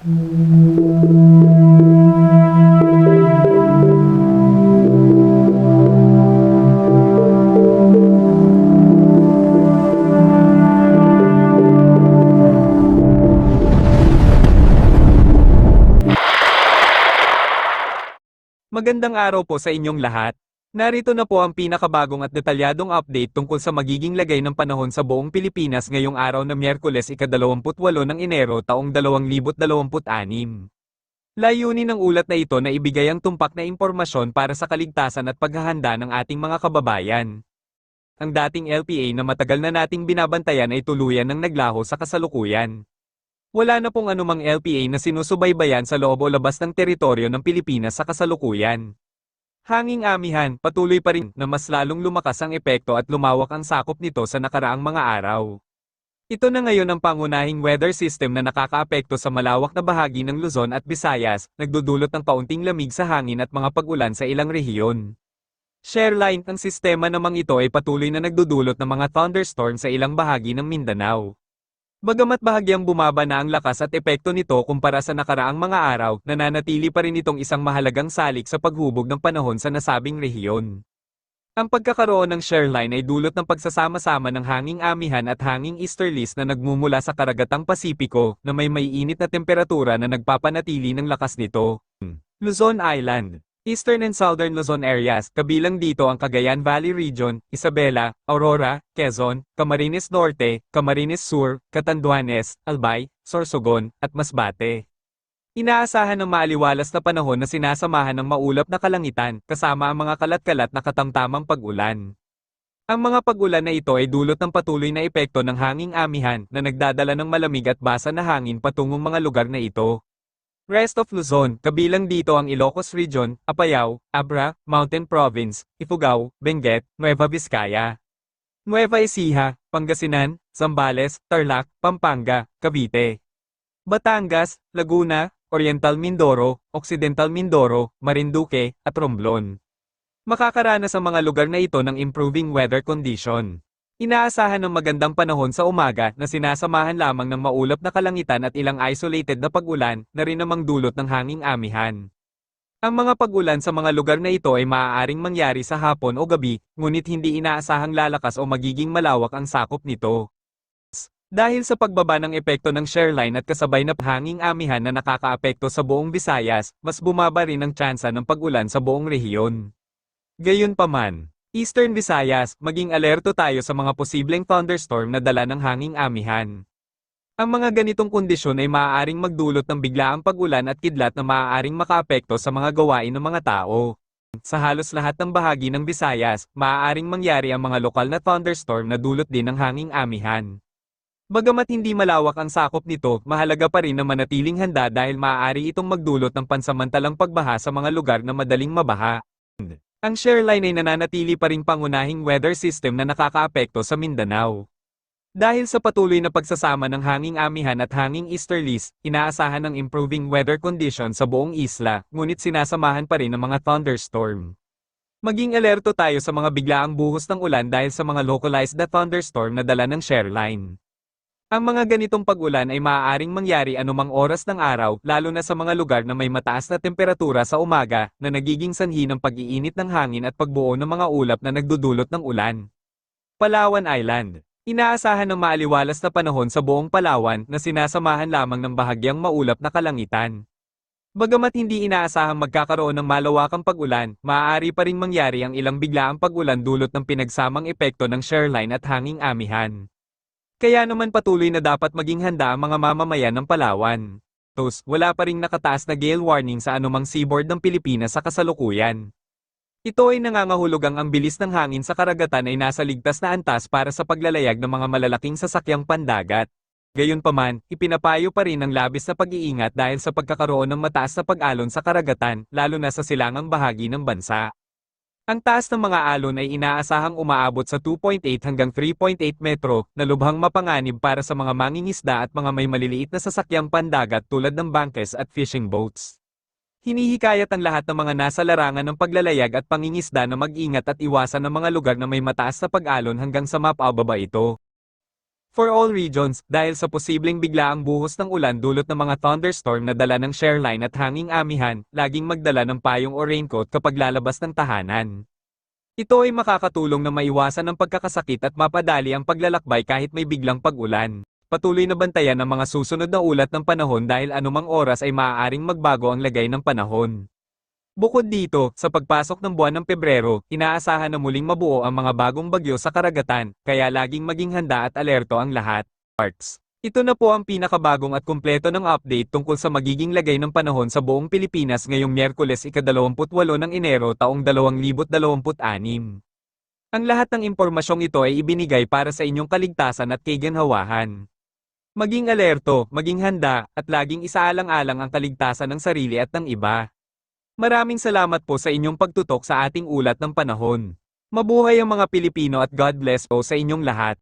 Magandang araw po sa inyong lahat. Narito na po ang pinakabagong at detalyadong update tungkol sa magiging lagay ng panahon sa buong Pilipinas ngayong araw na Miyerkules ika-28 ng Enero taong 2026. Layunin ng ulat na ito na ibigay ang tumpak na impormasyon para sa kaligtasan at paghahanda ng ating mga kababayan. Ang dating LPA na matagal na nating binabantayan ay tuluyan ng naglaho sa kasalukuyan. Wala na pong anumang LPA na sinusubaybayan sa loob o labas ng teritoryo ng Pilipinas sa kasalukuyan. Hanging amihan, patuloy pa rin na mas lalong lumakas ang epekto at lumawak ang sakop nito sa nakaraang mga araw. Ito na ngayon ang pangunahing weather system na nakakaapekto sa malawak na bahagi ng Luzon at Visayas, nagdudulot ng kaunting lamig sa hangin at mga pag-ulan sa ilang rehiyon. Shareline, ang sistema namang ito ay patuloy na nagdudulot ng mga thunderstorm sa ilang bahagi ng Mindanao. Bagamat bahagyang bumaba na ang lakas at epekto nito kumpara sa nakaraang mga araw, nananatili pa rin itong isang mahalagang salik sa paghubog ng panahon sa nasabing rehiyon. Ang pagkakaroon ng shareline ay dulot ng pagsasama-sama ng hanging amihan at hanging easterlies na nagmumula sa karagatang Pasipiko na may maiinit na temperatura na nagpapanatili ng lakas nito. Luzon Island. Eastern and Southern Luzon areas, kabilang dito ang Cagayan Valley Region, Isabela, Aurora, Quezon, Camarines Norte, Camarines Sur, Catanduanes, Albay, Sorsogon, at Masbate. Inaasahan ng maaliwalas na panahon na sinasamahan ng maulap na kalangitan, kasama ang mga kalat-kalat na katamtamang pag-ulan. Ang mga pag-ulan na ito ay dulot ng patuloy na epekto ng hanging amihan na nagdadala ng malamig at basa na hangin patungong mga lugar na ito. Rest of Luzon, kabilang dito ang Ilocos Region, Apayao, Abra, Mountain Province, Ifugao, Benguet, Nueva Vizcaya, Nueva Ecija, Pangasinan, Zambales, Tarlac, Pampanga, Cavite, Batangas, Laguna, Oriental Mindoro, Occidental Mindoro, Marinduque, at Romblon. Makakaranas ang mga lugar na ito ng improving weather condition. Inaasahan ng magandang panahon sa umaga na sinasamahan lamang ng maulap na kalangitan at ilang isolated na pag-ulan na rin namang dulot ng hanging amihan. Ang mga pag-ulan sa mga lugar na ito ay maaaring mangyari sa hapon o gabi, ngunit hindi inaasahang lalakas o magiging malawak ang sakop nito. Dahil sa pagbaba ng epekto ng shareline at kasabay na hanging amihan na nakakaapekto sa buong Visayas, mas bumaba rin ang tsansa ng pag-ulan sa buong rehiyon. Gayunpaman, Eastern Visayas, maging alerto tayo sa mga posibleng thunderstorm na dala ng hanging amihan. Ang mga ganitong kondisyon ay maaaring magdulot ng biglaang pag-ulan at kidlat na maaaring makaapekto sa mga gawain ng mga tao. Sa halos lahat ng bahagi ng Visayas, maaaring mangyari ang mga lokal na thunderstorm na dulot din ng hanging amihan. Bagamat hindi malawak ang sakop nito, mahalaga pa rin na manatiling handa dahil maaari itong magdulot ng pansamantalang pagbaha sa mga lugar na madaling mabaha. Ang shareline ay nananatili pa ring pangunahing weather system na nakakaapekto sa Mindanao. Dahil sa patuloy na pagsasama ng hanging amihan at hanging easterlies, inaasahan ng improving weather condition sa buong isla, ngunit sinasamahan pa rin ng mga thunderstorm. Maging alerto tayo sa mga biglaang buhos ng ulan dahil sa mga localized na thunderstorm na dala ng shareline. Ang mga ganitong pag-ulan ay maaaring mangyari anumang oras ng araw, lalo na sa mga lugar na may mataas na temperatura sa umaga, na nagiging sanhi ng pag-iinit ng hangin at pagbuo ng mga ulap na nagdudulot ng ulan. Palawan Island. Inaasahan ng maaliwalas na panahon sa buong Palawan na sinasamahan lamang ng bahagyang maulap na kalangitan. Bagamat hindi inaasahang magkakaroon ng malawakang pag-ulan, maaari pa ring mangyari ang ilang biglaang pag-ulan dulot ng pinagsamang epekto ng shareline at hanging amihan. Kaya naman patuloy na dapat maging handa ang mga mamamayan ng Palawan. Wala pa ring nakataas na gale warning sa anumang seaboard ng Pilipinas sa kasalukuyan. Ito ay nangangahulugang ang bilis ng hangin sa karagatan ay nasa ligtas na antas para sa paglalayag ng mga malalaking sasakyang pandagat. Gayunpaman, ipinapayo pa rin ang labis na pag-iingat dahil sa pagkakaroon ng mataas na pag-alon sa karagatan, lalo na sa silangang bahagi ng bansa. Ang taas ng mga alon ay inaasahang umaabot sa 2.8 hanggang 3.8 metro, na lubhang mapanganib para sa mga mangingisda at mga may maliliit na sasakyang pandagat tulad ng bangkes at fishing boats. Hinihikayat ang lahat ng mga nasa larangan ng paglalayag at pangingisda na mag-ingat at iwasan ang mga lugar na may mataas na pag-alon hanggang sa mapababa ito. For all regions, dahil sa posibleng biglaang buhos ng ulan dulot ng mga thunderstorm na dala ng shoreline at hanging amihan, laging magdala ng payong o raincoat kapag lalabas ng tahanan. Ito ay makakatulong na maiwasan ang pagkakasakit at mapadali ang paglalakbay kahit may biglang pag-ulan. Patuloy na bantayan ang mga susunod na ulat ng panahon dahil anumang oras ay maaaring magbago ang lagay ng panahon. Bukod dito, sa pagpasok ng buwan ng Pebrero, inaasahan na muling mabuo ang mga bagong bagyo sa karagatan, kaya laging maging handa at alerto ang lahat. Parts. Ito na po ang pinakabagong at kumpleto ng update tungkol sa magiging lagay ng panahon sa buong Pilipinas ngayong Miyerkules ika-28 ng Enero taong 2026. Ang lahat ng impormasyong ito ay ibinigay para sa inyong kaligtasan at kaginhawahan. Maging alerto, maging handa, at laging isaalang-alang ang kaligtasan ng sarili at ng iba. Maraming salamat po sa inyong pagtutok sa ating ulat ng panahon. Mabuhay ang mga Pilipino at God bless po sa inyong lahat.